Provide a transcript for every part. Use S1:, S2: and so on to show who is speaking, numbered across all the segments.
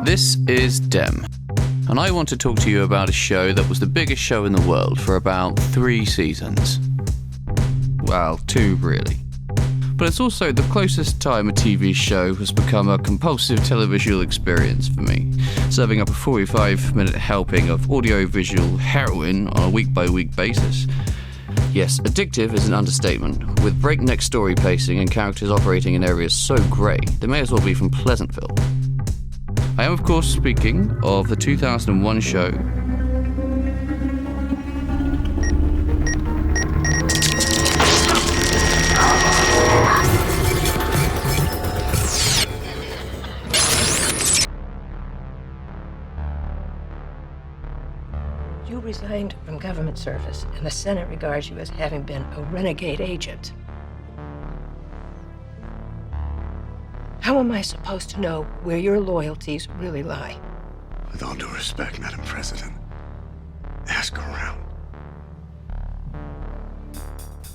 S1: This is Dem, and I want to talk to you about a show that was the biggest show in the world for about 3 seasons. Well, 2 really. But it's also the closest time a TV show has become a compulsive televisual experience for me, serving up a 45-minute helping of audio-visual heroin on a week-by-week basis. Yes, addictive is an understatement, with breakneck story pacing and characters operating in areas so grey, they may as well be from Pleasantville. I am of course speaking of the 2001 show
S2: You resigned from government service, and the Senate regards you as having been a renegade agent. How am I supposed to know where your loyalties really lie?
S3: With all due respect, Madam President, ask around.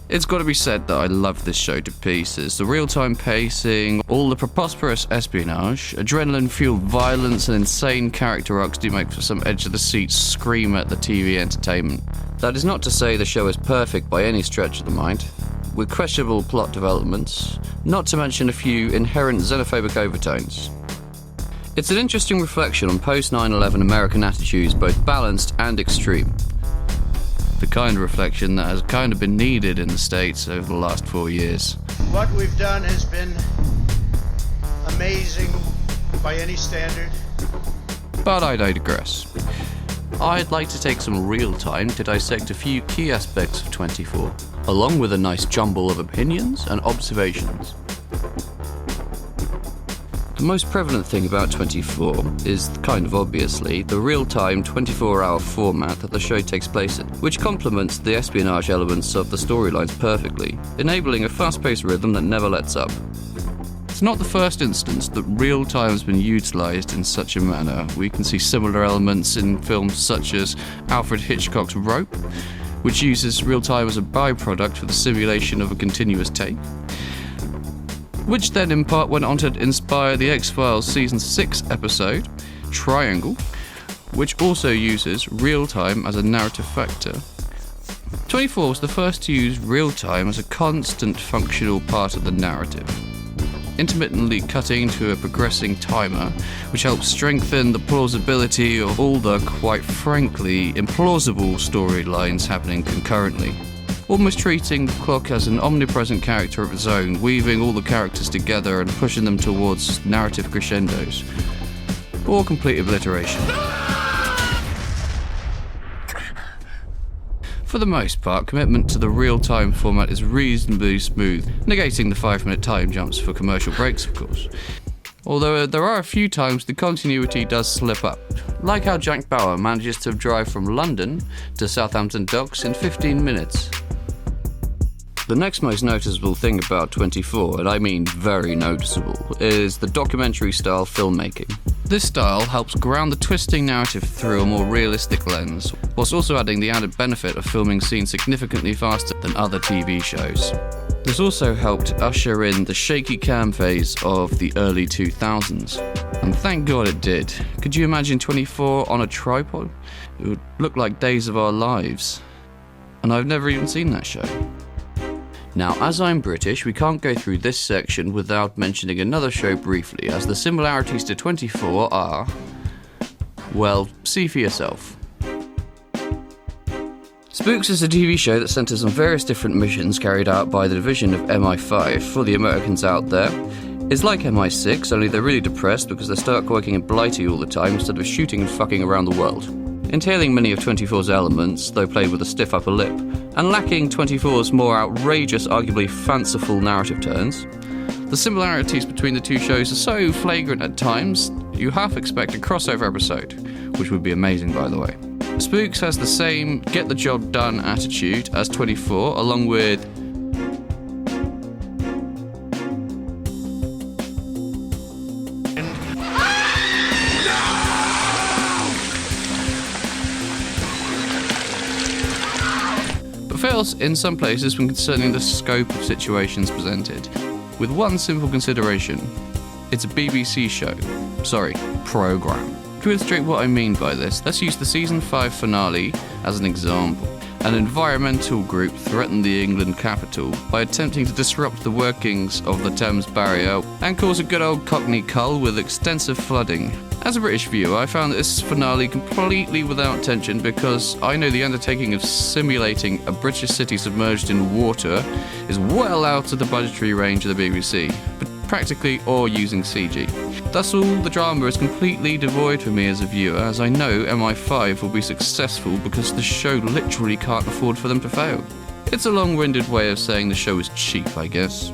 S1: It's got to be said that I love this show to pieces. The real-time pacing, all the preposterous espionage, adrenaline-fueled violence and insane character arcs do make for some edge-of-the-seat scream at the TV entertainment. That is not to say the show is perfect by any stretch of the mind, with questionable plot developments, not to mention a few inherent xenophobic overtones. It's an interesting reflection on post-9/11 American attitudes, both balanced and extreme. The kind of reflection that has kind of been needed in the States over the last 4 years.
S4: What we've done has been amazing by any standard.
S1: But I digress. I'd like to take some real time to dissect a few key aspects of 24, along with a nice jumble of opinions and observations. The most prevalent thing about 24 is, kind of obviously, the real-time 24-hour format that the show takes place in, which complements the espionage elements of the storylines perfectly, enabling a fast-paced rhythm that never lets up. It's not the first instance that real-time has been utilised in such a manner. We can see similar elements in films such as Alfred Hitchcock's Rope, which uses real-time as a byproduct for the simulation of a continuous take, which then in part went on to inspire the X-Files Season 6 episode, Triangle, which also uses real-time as a narrative factor. 24 was the first to use real-time as a constant functional part of the narrative, intermittently cutting to a progressing timer, which helps strengthen the plausibility of all the, quite frankly, implausible storylines happening concurrently. Almost treating the clock as an omnipresent character of its own, weaving all the characters together and pushing them towards narrative crescendos, or complete obliteration. For the most part, commitment to the real-time format is reasonably smooth, negating the 5-minute time jumps for commercial breaks, of course. Although there are a few times the continuity does slip up, like how Jack Bauer manages to drive from London to Southampton Docks in 15 minutes. The next most noticeable thing about 24, and I mean very noticeable, is the documentary-style filmmaking. This style helps ground the twisting narrative through a more realistic lens, whilst also adding the added benefit of filming scenes significantly faster than other TV shows. This also helped usher in the shaky cam phase of the early 2000s. And thank God it did. Could you imagine 24 on a tripod? It would look like Days of Our Lives. And I've never even seen that show. Now, as I'm British, we can't go through this section without mentioning another show briefly, as the similarities to 24 are, well, see for yourself. Spooks is a TV show that centres on various different missions carried out by the division of MI5 for the Americans out there. It's like MI6, only they're really depressed because they're stuck working in Blighty all the time instead of shooting and fucking around the world. Entailing many of 24's elements, though played with a stiff upper lip, and lacking 24's more outrageous, arguably fanciful narrative turns. The similarities between the two shows are so flagrant at times, you half expect a crossover episode, which would be amazing by the way. Spooks has the same get the job done attitude as 24, along with fails in some places when concerning the scope of situations presented, with one simple consideration. It's a BBC show. Sorry, programme. To illustrate what I mean by this, let's use the season 5 finale as an example. An environmental group threatened the England capital by attempting to disrupt the workings of the Thames Barrier and cause a good old Cockney cull with extensive flooding. As a British viewer, I found this finale completely without tension because I know the undertaking of simulating a British city submerged in water is well out of the budgetary range of the BBC, but practically or using CG. Thus all the drama is completely devoid for me as a viewer, as I know MI5 will be successful because the show literally can't afford for them to fail. It's a long-winded way of saying the show is cheap, I guess.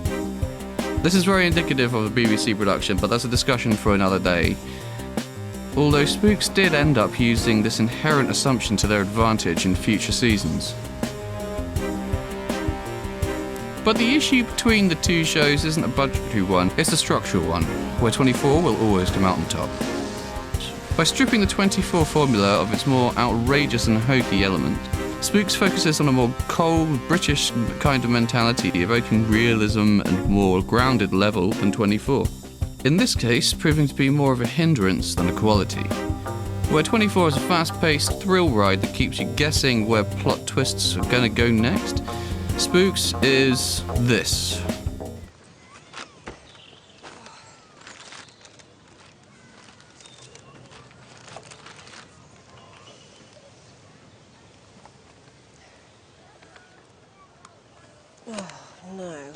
S1: This is very indicative of a BBC production, but that's a discussion for another day. Although Spooks did end up using this inherent assumption to their advantage in future seasons. But the issue between the two shows isn't a budgetary one, it's a structural one, where 24 will always come out on top. By stripping the 24 formula of its more outrageous and hokey element, Spooks focuses on a more cold, British kind of mentality, evoking realism and more grounded level than 24. In this case, proving to be more of a hindrance than a quality. Where 24 is a fast-paced thrill ride that keeps you guessing where plot twists are gonna go next, Spooks is this.
S5: No.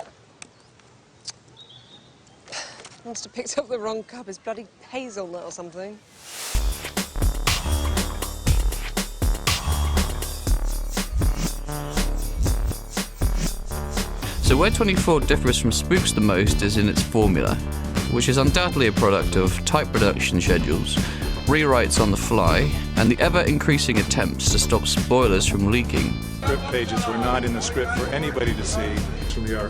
S5: Must have picked up the wrong cup. It's bloody hazelnut or something.
S1: So where 24 differs from Spooks the most is in its formula, which is undoubtedly a product of tight production schedules, rewrites on the fly, and the ever-increasing attempts to stop spoilers from leaking.
S6: Script pages were not in the script for anybody to see. Actually, our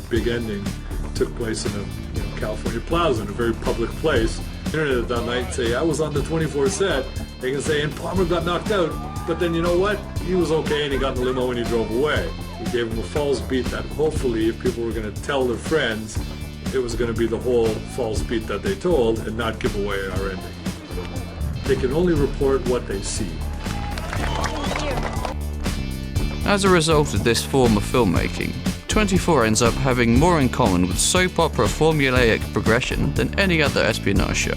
S6: big ending, took place in a California plaza, in a very public place. Internet that night say, I was on the 24 set. They can say, and Palmer got knocked out, but then you know what? He was okay and he got in the limo and he drove away. We gave him a false beat that hopefully if people were going to tell their friends, it was going to be the whole false beat that they told and not give away our ending. They can only report what they see.
S1: As a result of this form of filmmaking, 24 ends up having more in common with soap opera formulaic progression than any other espionage show.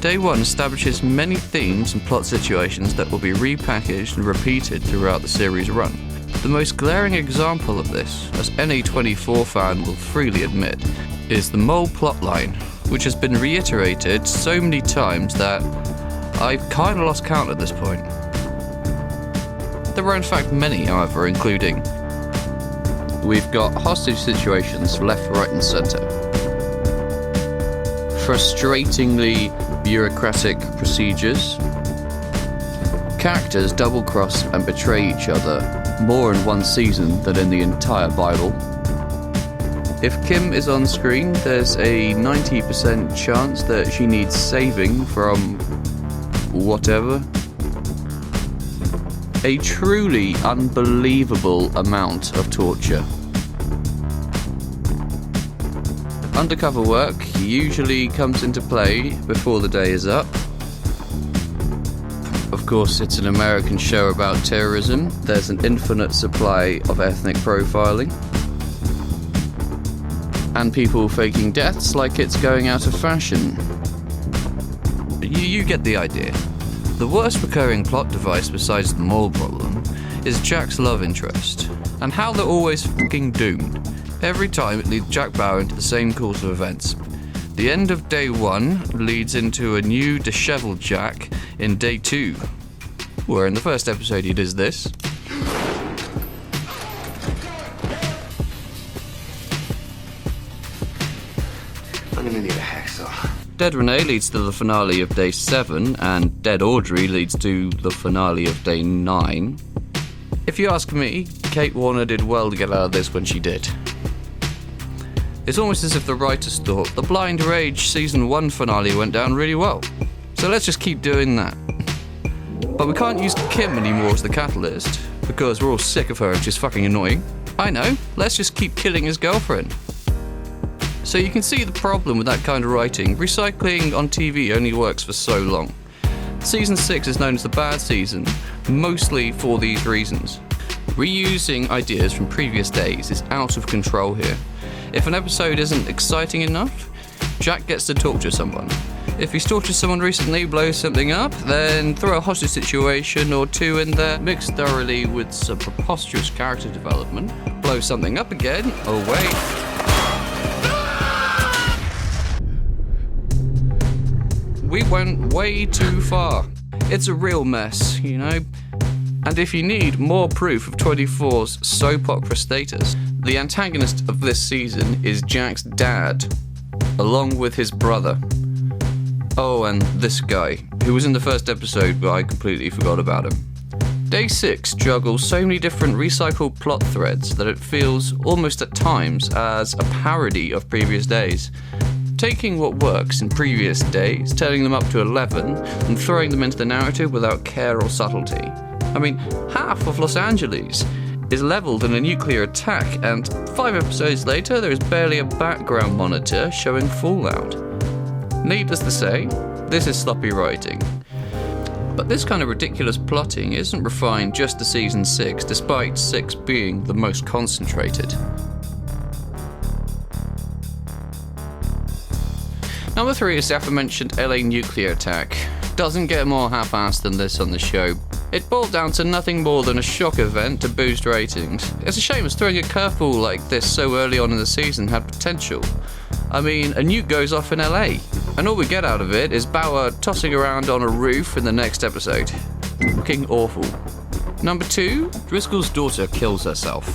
S1: Day 1 establishes many themes and plot situations that will be repackaged and repeated throughout the series run. The most glaring example of this, as any 24 fan will freely admit, is the mole plotline, which has been reiterated so many times that I've kind of lost count at this point. There are in fact many, however, including we've got hostage situations left, right and centre, frustratingly bureaucratic procedures, characters double-cross and betray each other more in one season than in the entire Bible. If Kim is on screen, there's a 90% chance that she needs saving from whatever. A truly unbelievable amount of torture. Undercover work usually comes into play before the day is up. Of course, it's an American show about terrorism. There's an infinite supply of ethnic profiling. And people faking deaths like it's going out of fashion. You get the idea. The worst recurring plot device besides the mole problem is Jack's love interest, and how they're always fucking doomed. Every time it leads Jack Bauer into the same course of events. The end of day 1 leads into a new disheveled Jack in day 2, where in the first episode he does this.
S3: I'm gonna need a hacksaw.
S1: Dead Renee leads to the finale of day 7, and Dead Audrey leads to the finale of day 9. If you ask me, Kate Warner did well to get out of this when she did. It's almost as if the writers thought the Blind Rage season 1 finale went down really well, so let's just keep doing that. But we can't use Kim anymore as the catalyst, because we're all sick of her and she's fucking annoying. I know, let's just keep killing his girlfriend. So you can see the problem with that kind of writing. Recycling on TV only works for so long. Season 6 is known as the bad season, mostly for these reasons. Reusing ideas from previous days is out of control here. If an episode isn't exciting enough, Jack gets to torture someone. If he's tortured someone recently, blows something up, then throw a hostage situation or two in there, mixed thoroughly with some preposterous character development, blow something up again, oh wait. We went way too far. It's a real mess, you know? And if you need more proof of 24's soap opera status, the antagonist of this season is Jack's dad, along with his brother. Oh, and this guy, who was in the first episode, but I completely forgot about him. Day 6 juggles so many different recycled plot threads that it feels, almost at times, as a parody of previous days. Taking what works in previous days, turning them up to 11, and throwing them into the narrative without care or subtlety. I mean, half of Los Angeles is leveled in a nuclear attack, and 5 episodes later there is barely a background monitor showing fallout. Needless to say, this is sloppy writing. But this kind of ridiculous plotting isn't refined just to season 6, despite 6 being the most concentrated. Number 3 is the aforementioned LA nuclear attack. Doesn't get more half-assed than this on the show. It boiled down to nothing more than a shock event to boost ratings. It's a shame as throwing a curveball like this so early on in the season had potential. I mean, a nuke goes off in LA, and all we get out of it is Bauer tossing around on a roof in the next episode. Fucking awful. Number 2, Driscoll's daughter kills herself.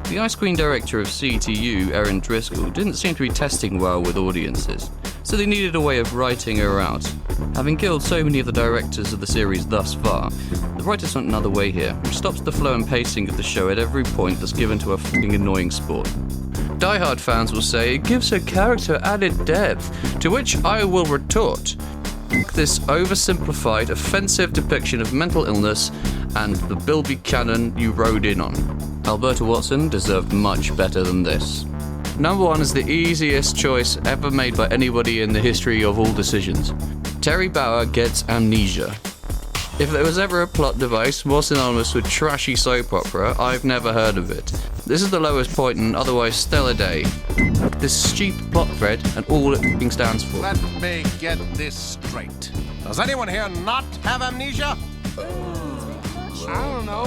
S1: The Ice Queen director of CTU, Erin Driscoll, didn't seem to be testing well with audiences, so they needed a way of writing her out. Having killed so many of the directors of the series thus far, the writers went another way here, which stops the flow and pacing of the show at every point that's given to a fucking annoying sport. Die-hard fans will say it gives her character added depth, to which I will retort. This oversimplified, offensive depiction of mental illness and the Bill Buchanan you rode in on. Alberta Watson deserved much better than this. Number 1 is the easiest choice ever made by anybody in the history of all decisions. Terry Bauer gets amnesia. If there was ever a plot device more synonymous with trashy soap opera, I've never heard of it. This is the lowest point in an otherwise stellar day. This stupid plot thread and all it f***ing stands for.
S7: Let me get this straight. Does anyone here not have amnesia? I don't know.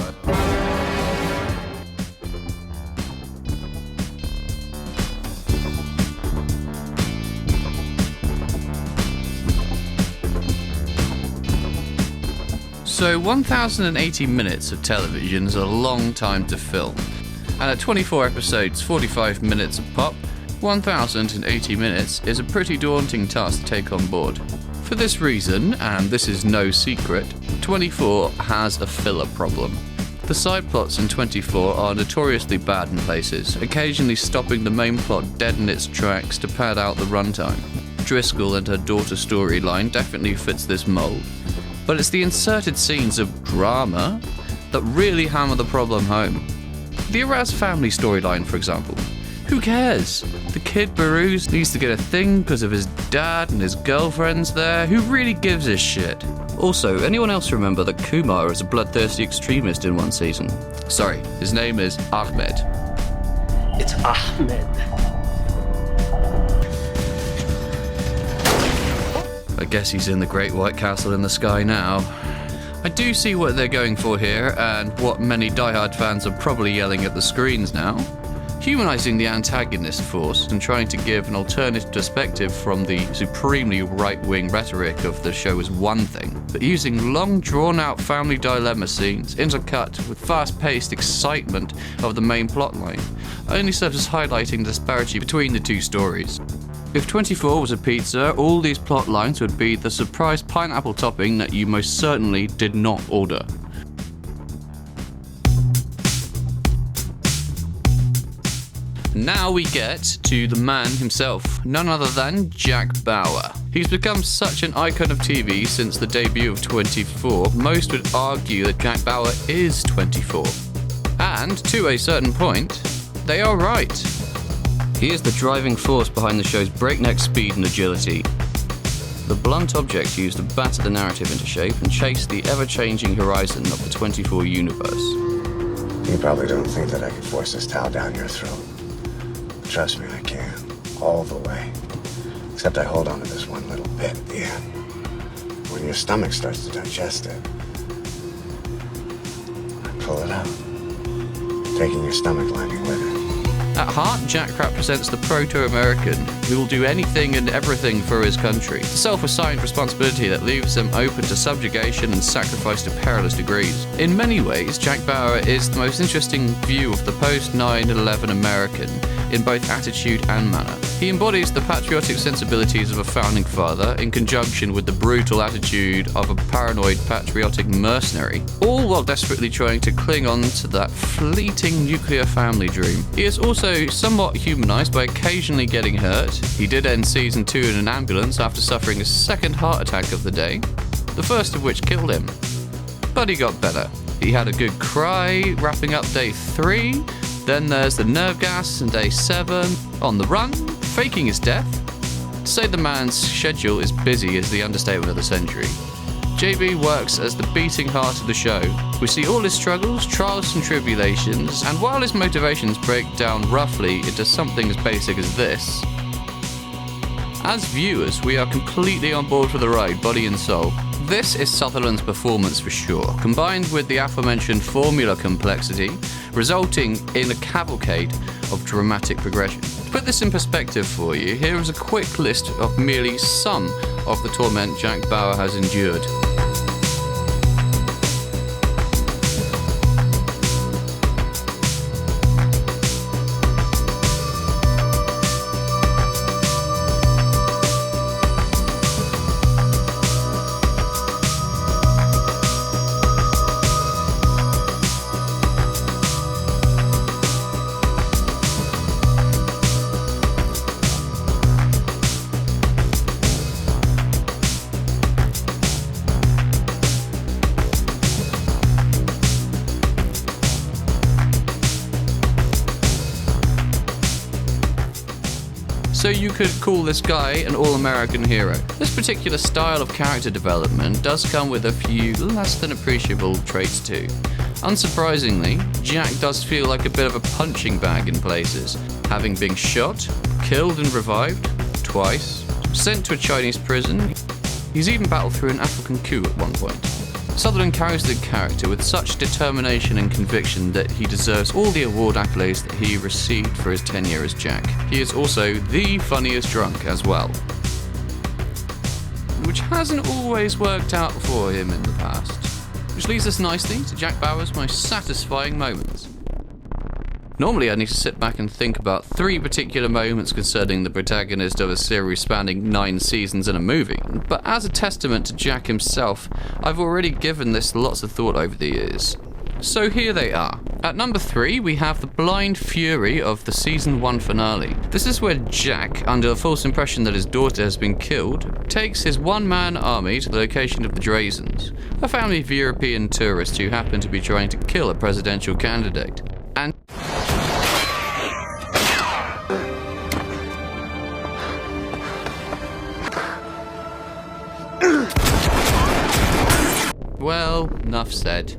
S1: So 1,080 minutes of television is a long time to film. And at 24 episodes, 45 minutes a pop, 1,080 minutes is a pretty daunting task to take on board. For this reason, and this is no secret, 24 has a filler problem. The side plots in 24 are notoriously bad in places, occasionally stopping the main plot dead in its tracks to pad out the runtime. Driscoll and her daughter storyline definitely fits this mold. But it's the inserted scenes of drama that really hammer the problem home. The Araz family storyline, for example. Who cares? The kid Baruz needs to get a thing because of his dad and his girlfriend's there. Who really gives a shit? Also, anyone else remember that Kumar is a bloodthirsty extremist in one season? Sorry, his name is Ahmed.
S8: It's Ahmed.
S1: I guess he's in the Great White Castle in the sky now. I do see what they're going for here, and what many diehard fans are probably yelling at the screens now. Humanising the antagonist force and trying to give an alternative perspective from the supremely right-wing rhetoric of the show is one thing, but using long drawn-out family dilemma scenes intercut with fast-paced excitement of the main plotline only serves as highlighting the disparity between the two stories. If 24 was a pizza, all these plot lines would be the surprise pineapple topping that you most certainly did not order. Now we get to the man himself, none other than Jack Bauer. He's become such an icon of TV since the debut of 24, most would argue that Jack Bauer is 24. And, to a certain point, they are right. He is the driving force behind the show's breakneck speed and agility. The blunt object used to batter the narrative into shape and chase the ever-changing horizon of the 24 universe.
S3: You probably don't think that I could force this towel down your throat. Trust me, I can. All the way. Except I hold on to this one little bit at the end. When your stomach starts to digest it, I pull it out, taking your stomach lining with it.
S1: At heart, Jack represents the proto-American who will do anything and everything for his country. The self-assigned responsibility that leaves them open to subjugation and sacrifice to perilous degrees. In many ways, Jack Bauer is the most interesting view of the post-9/11 American in both attitude and manner. He embodies the patriotic sensibilities of a founding father in conjunction with the brutal attitude of a paranoid patriotic mercenary, all while desperately trying to cling on to that fleeting nuclear family dream. He is also somewhat humanized by occasionally getting hurt. He did end season 2 in an ambulance after suffering a second heart attack of the day, the first of which killed him. But he got better. He had a good cry wrapping up day 3, then there's the nerve gas in day 7, on the run, faking his death. To say the man's schedule is busy is the understatement of the century. JB works as the beating heart of the show. We see all his struggles, trials and tribulations, and while his motivations break down roughly into something as basic as this, as viewers we are completely on board for the ride, body and soul. This is Sutherland's performance for sure, combined with the aforementioned formula complexity, resulting in a cavalcade of dramatic progression. To put this in perspective for you, here is a quick list of merely some of the torment Jack Bauer has endured. So you could call this guy an all-American hero. This particular style of character development does come with a few less than appreciable traits too. Unsurprisingly, Jack does feel like a bit of a punching bag in places, having been shot, killed and revived twice, sent to a Chinese prison. He's even battled through an African coup at one point. Sutherland carries the character with such determination and conviction that he deserves all the award accolades that he received for his tenure as Jack. He is also the funniest drunk as well, which hasn't always worked out for him in the past. Which leads us nicely to Jack Bauer's most satisfying moments. Normally I need to sit back and think about 3 particular moments concerning the protagonist of a series spanning 9 seasons in a movie, but as a testament to Jack himself, I've already given this lots of thought over the years. So here they are. At number 3, we have the blind fury of the season 1 finale. This is where Jack, under the false impression that his daughter has been killed, takes his one-man army to the location of the Drazens, a family of European tourists who happen to be trying to kill a presidential candidate. And well, enough said.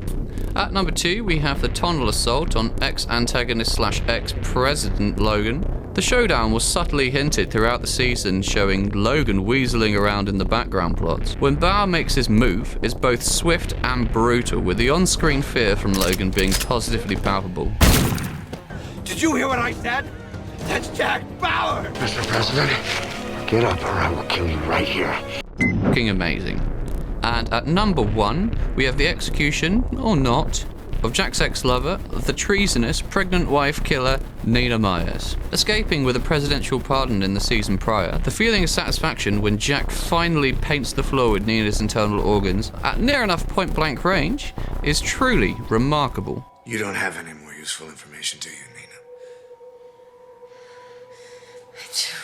S1: At number 2, we have the tonal assault on ex-antagonist / ex-president Logan. The showdown was subtly hinted throughout the season, showing Logan weaseling around in the background plots. When Bauer makes his move, it's both swift and brutal, with the on-screen fear from Logan being positively palpable.
S9: Did you hear what I said? That's Jack Bauer!
S3: Mr. President, get up or I will kill you right here.
S1: Fucking amazing. And at number 1, we have the execution, or not, of Jack's ex-lover, the treasonous pregnant wife killer Nina Myers. Escaping with a presidential pardon in the season prior, the feeling of satisfaction when Jack finally paints the floor with Nina's internal organs at near enough point-blank range is truly remarkable.
S3: You don't have any more useful information, do you, Nina?
S2: I do.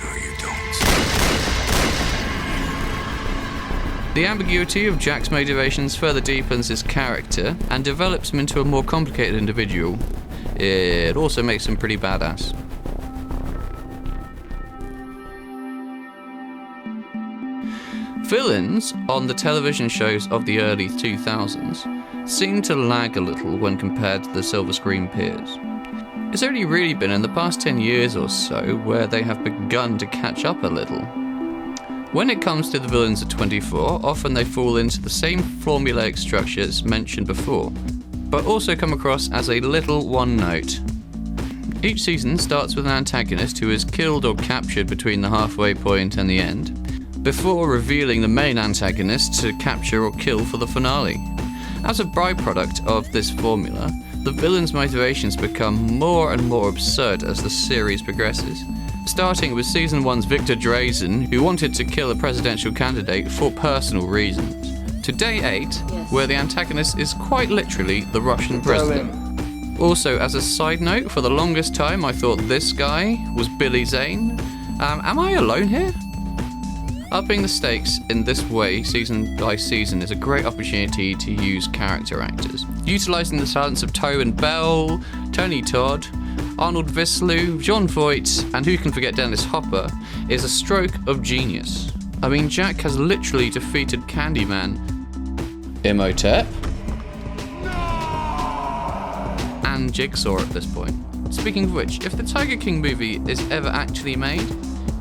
S3: No, you don't.
S1: The ambiguity of Jack's motivations further deepens his character and develops him into a more complicated individual. It also makes him pretty badass. Villains on the television shows of the early 2000s seem to lag a little when compared to the silver screen peers. It's only really been in the past 10 years or so where they have begun to catch up a little. When it comes to the villains of 24, often they fall into the same formulaic structures mentioned before, but also come across as a little one note. Each season starts with an antagonist who is killed or captured between the halfway point and the end, before revealing the main antagonist to capture or kill for the finale. As a byproduct of this formula, the villain's motivations become more and more absurd as the series progresses, starting with Season 1's Victor Drazen, who wanted to kill a presidential candidate for personal reasons, to Day 8, where the antagonist is quite literally the Russian president. Also, as a side note, for the longest time I thought this guy was Billy Zane. Am I alone here? Upping the stakes in this way, season by season, is a great opportunity to use character actors. Utilising the talents of Tobin Bell, Tony Todd, Arnold Vosloo, Jon Voight, and who can forget Dennis Hopper, is a stroke of genius. I mean, Jack has literally defeated Candyman, Imhotep, and Jigsaw at this point. Speaking of which, if the Tiger King movie is ever actually made,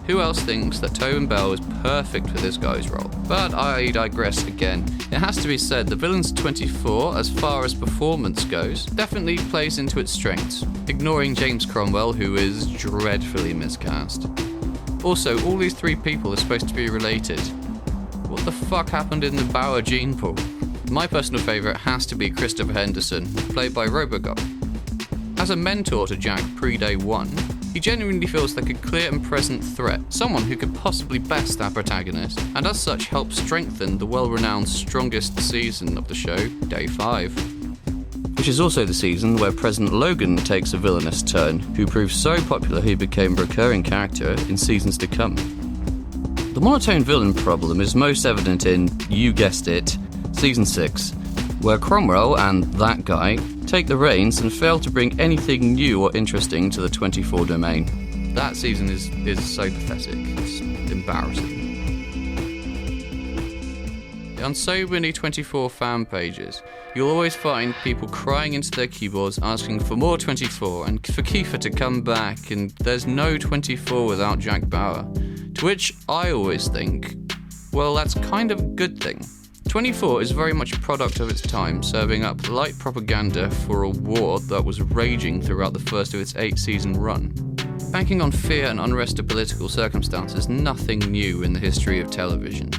S1: who else thinks that Tobin Bell is perfect for this guy's role? But I digress again. It has to be said, the Villains 24, as far as performance goes, definitely plays into its strengths, ignoring James Cromwell, who is dreadfully miscast. Also, all these three people are supposed to be related. What the fuck happened in the Bauer gene pool? My personal favourite has to be Christopher Henderson, played by Robocop. As a mentor to Jack pre-Day 1, he genuinely feels like a clear and present threat, someone who could possibly best our protagonist, and as such help strengthen the well-renowned strongest season of the show, Day 5. Which is also the season where President Logan takes a villainous turn, who proves so popular he became a recurring character in seasons to come. The monotone villain problem is most evident in, you guessed it, Season 6, where Cromwell and that guy take the reins and fail to bring anything new or interesting to the 24 domain. That season is so pathetic, it's embarrassing. On so many 24 fan pages, you'll always find people crying into their keyboards asking for more 24 and for Kiefer to come back, and there's no 24 without Jack Bauer. To which I always think, well, that's kind of a good thing. 24 is very much a product of its time, serving up light propaganda for a war that was raging throughout the first of its 8-season run. Banking on fear and unrest of political circumstances, nothing new in the history of television.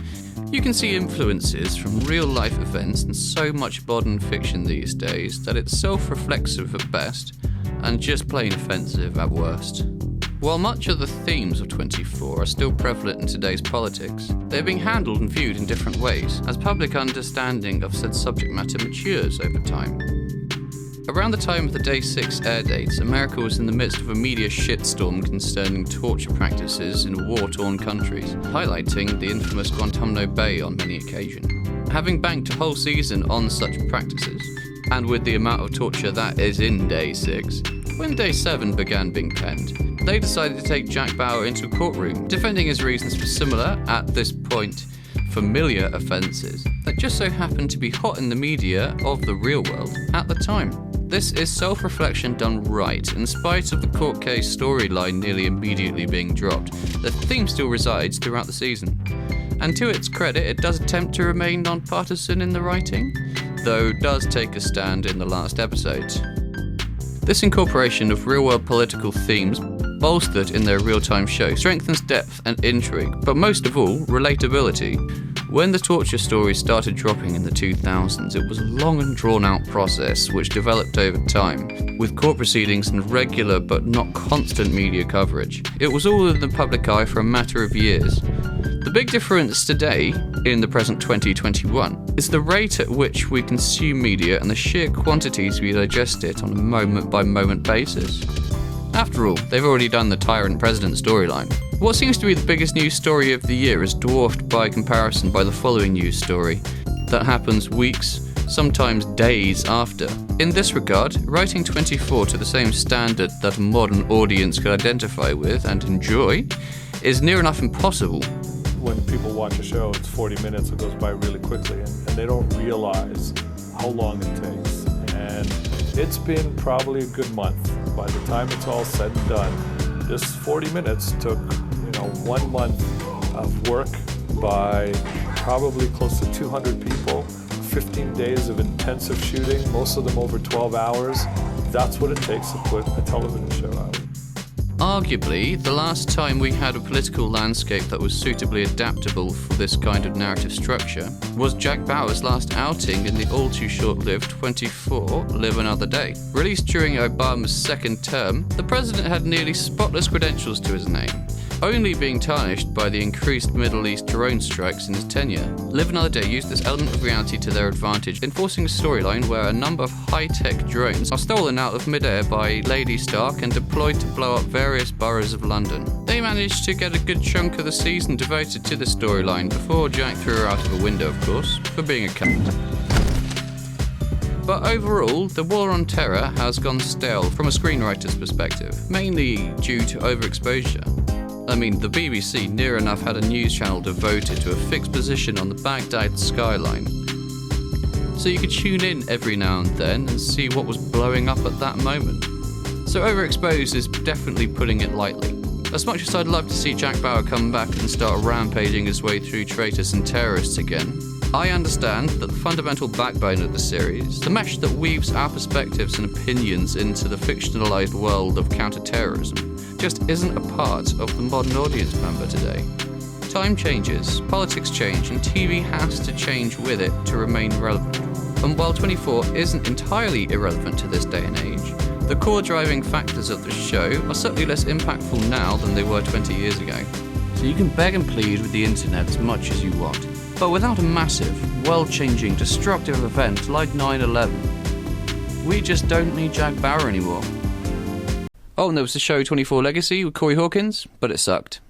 S1: You can see influences from real-life events in so much modern fiction these days that it's self-reflexive at best and just plain offensive at worst. While much of the themes of 24 are still prevalent in today's politics, they're being handled and viewed in different ways, as public understanding of said subject matter matures over time. Around the time of the Day 6 air dates, America was in the midst of a media shitstorm concerning torture practices in war-torn countries, highlighting the infamous Guantanamo Bay on many occasions. Having banked a whole season on such practices, and with the amount of torture that is in Day 6, when Day 7 began being penned, they decided to take Jack Bauer into a courtroom, defending his reasons for similar, at this point, familiar offences that just so happened to be hot in the media of the real world at the time. This is self-reflection done right. In spite of the court case storyline nearly immediately being dropped, the theme still resides throughout the season. And to its credit, it does attempt to remain non-partisan in the writing, though does take a stand in the last episode. This incorporation of real-world political themes, bolstered in their real-time show, strengthens depth and intrigue, but most of all, relatability. When the torture stories started dropping in the 2000s, it was a long and drawn-out process which developed over time, with court proceedings and regular but not constant media coverage. It was all in the public eye for a matter of years. The big difference today, in the present 2021, is the rate at which we consume media and the sheer quantities we digest it on a moment-by-moment basis. After all, they've already done the Tyrant President storyline. What seems to be the biggest news story of the year is dwarfed by comparison by the following news story that happens weeks, sometimes days after. In this regard, writing 24 to the same standard that a modern audience could identify with and enjoy is near enough impossible.
S6: When people watch a show, it's 40 minutes, it goes by really quickly, and they don't realize how long it takes. And it's been probably a good month. By the time it's all said and done, this 40 minutes took, 1 month of work by probably close to 200 people, 15 days of intensive shooting, most of them over 12 hours. That's what it takes to put a television show out.
S1: Arguably, the last time we had a political landscape that was suitably adaptable for this kind of narrative structure was Jack Bauer's last outing in the all-too-short-lived 24 Live Another Day. Released during Obama's second term, the president had nearly spotless credentials to his name, only being tarnished by the increased Middle East drone strikes in his tenure. Live Another Day used this element of reality to their advantage, enforcing a storyline where a number of high-tech drones are stolen out of midair by Lady Stark and deployed to blow up various boroughs of London. They managed to get a good chunk of the season devoted to the storyline before Jack threw her out of a window, of course, for being a cunt. But overall, the war on terror has gone stale from a screenwriter's perspective, mainly due to overexposure. I mean, the BBC near enough had a news channel devoted to a fixed position on the Baghdad skyline. So you could tune in every now and then and see what was blowing up at that moment. So overexposed is definitely putting it lightly. As much as I'd love to see Jack Bauer come back and start rampaging his way through traitors and terrorists again, I understand that the fundamental backbone of the series, the mesh that weaves our perspectives and opinions into the fictionalized world of counter-terrorism, just isn't a part of the modern audience member today. Time changes, politics change, and TV has to change with it to remain relevant. And while 24 isn't entirely irrelevant to this day and age, the core driving factors of the show are certainly less impactful now than they were 20 years ago. So you can beg and plead with the internet as much as you want, but without a massive, world-changing, destructive event like 9/11, we just don't need Jack Bauer anymore. Oh, and there was the show 24 Legacy with Corey Hawkins, but it sucked.